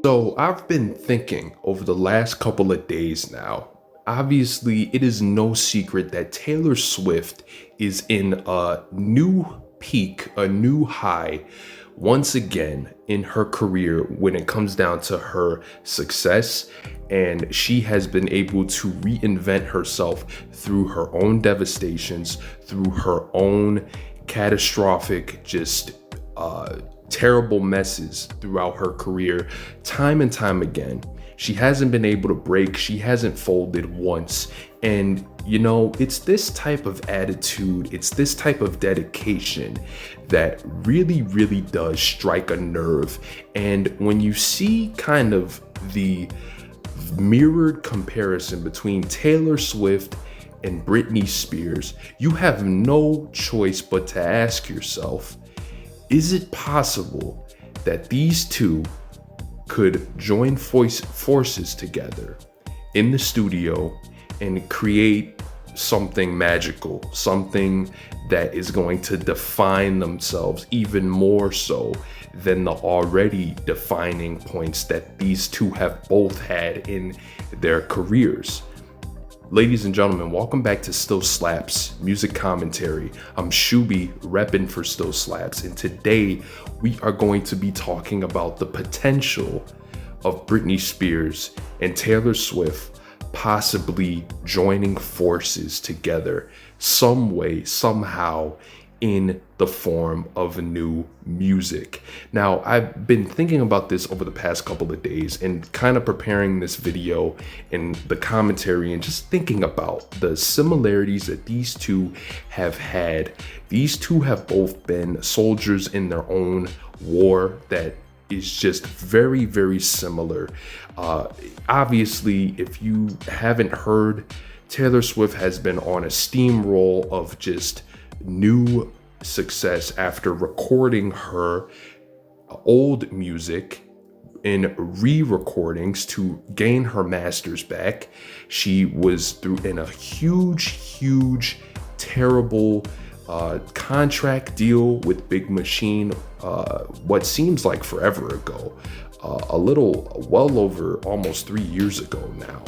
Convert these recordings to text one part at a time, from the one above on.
So I've been thinking over the last couple of days now. Obviously, it is no secret that Taylor Swift is in a new peak, a new high, once again in her career when it comes down to her success. And she has been able to reinvent herself through her own devastations, through her own catastrophic, terrible messes throughout her career, time and time again. She hasn't been able to break, she hasn't folded once. And, it's this type of attitude, it's this type of dedication that really, really does strike a nerve. And when you see kind of the mirrored comparison between Taylor Swift and Britney Spears, you have no choice but to ask yourself, is it possible that these two could join forces together in the studio and create something magical, something that is going to define themselves even more so than the already defining points that these two have both had in their careers? Ladies and gentlemen, welcome back to Still Slaps Music Commentary. I'm Shuby, repping for Still Slaps, and today we are going to be talking about the potential of Britney Spears and Taylor Swift possibly joining forces together some way, somehow, in the form of new music. Now, I've been thinking about this over the past couple of days and kind of preparing this video and the commentary and just thinking about the similarities that these two have had. These two have both been soldiers in their own war that is just very, very similar. Obviously, if you haven't heard, Taylor Swift has been on a steamroll of just new success after recording her old music in re-recordings to gain her masters back. She was in a huge, terrible contract deal with Big Machine, what seems like forever ago. Well over almost 3 years ago now.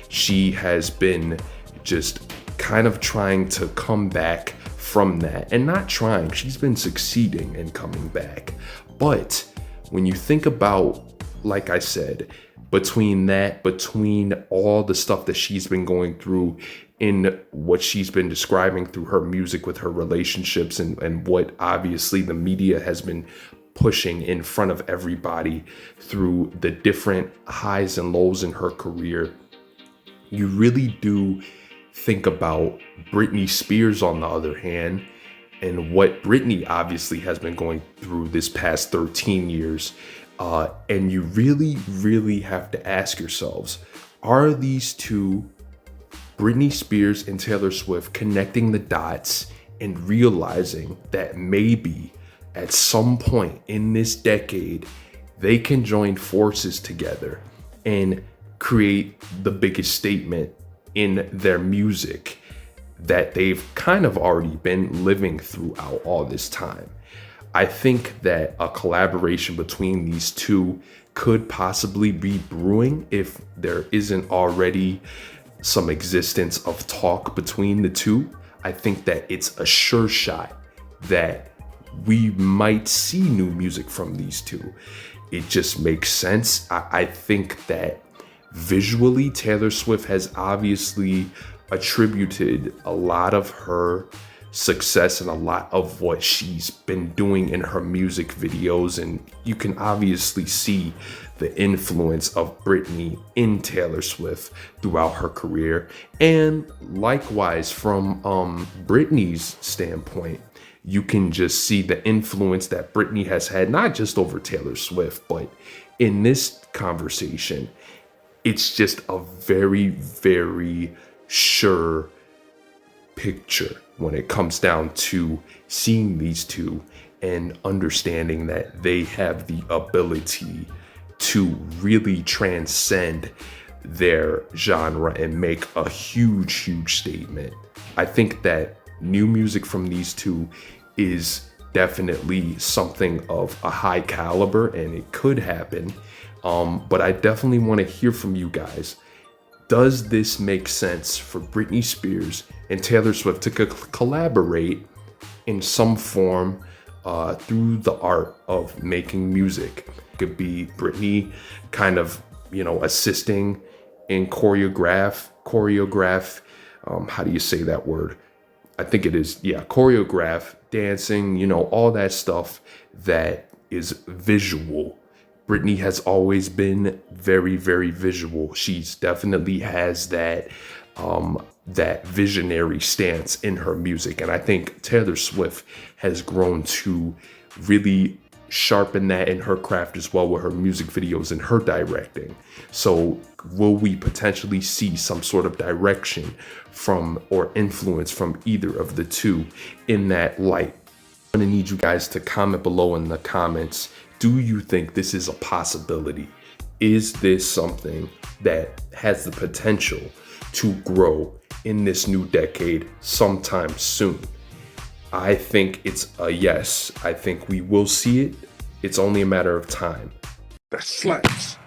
She has been just kind of trying to come back from that, and not trying, she's been succeeding in coming back. But when you think about, like I said, between all the stuff that she's been going through in what she's been describing through her music with her relationships and what obviously the media has been pushing in front of everybody through the different highs and lows in her career, you really do think about Britney Spears on the other hand, and what Britney obviously has been going through this past 13 years. And you really have to ask yourselves, are these two, Britney Spears and Taylor Swift, connecting the dots and realizing that maybe at some point in this decade, they can join forces together and create the biggest statement in their music that they've kind of already been living throughout all this time? I think that a collaboration between these two could possibly be brewing if there isn't already some existence of talk between the two. I think that it's a sure shot that we might see new music from these two. It just makes sense. I think that visually, Taylor Swift has obviously attributed a lot of her success and a lot of what she's been doing in her music videos, and you can obviously see the influence of Britney in Taylor Swift throughout her career. And likewise, from Britney's standpoint, you can just see the influence that Britney has had, not just over Taylor Swift, but in this conversation. It's just a very sure picture when it comes down to seeing these two and understanding that they have the ability to really transcend their genre and make a huge statement. I think that new music from these two is definitely something of a high caliber and it could happen. But I definitely want to hear from you guys. Does this make sense for Britney Spears and Taylor Swift to collaborate in some form through the art of making music? It could be Britney kind of, assisting in choreograph, how do you say that word? I think it is, yeah, choreograph, dancing, all that stuff that is visual. Britney has always been very, very visual. She's definitely has that visionary stance in her music. And I think Taylor Swift has grown to really sharpen that in her craft as well with her music videos and her directing. So will we potentially see some sort of direction from or influence from either of the two in that light? I'm gonna need you guys to comment below in the comments. Do you think this is a possibility? Is this something that has the potential to grow in this new decade sometime soon? I think it's a yes. I think we will see it. It's only a matter of time. That slaps.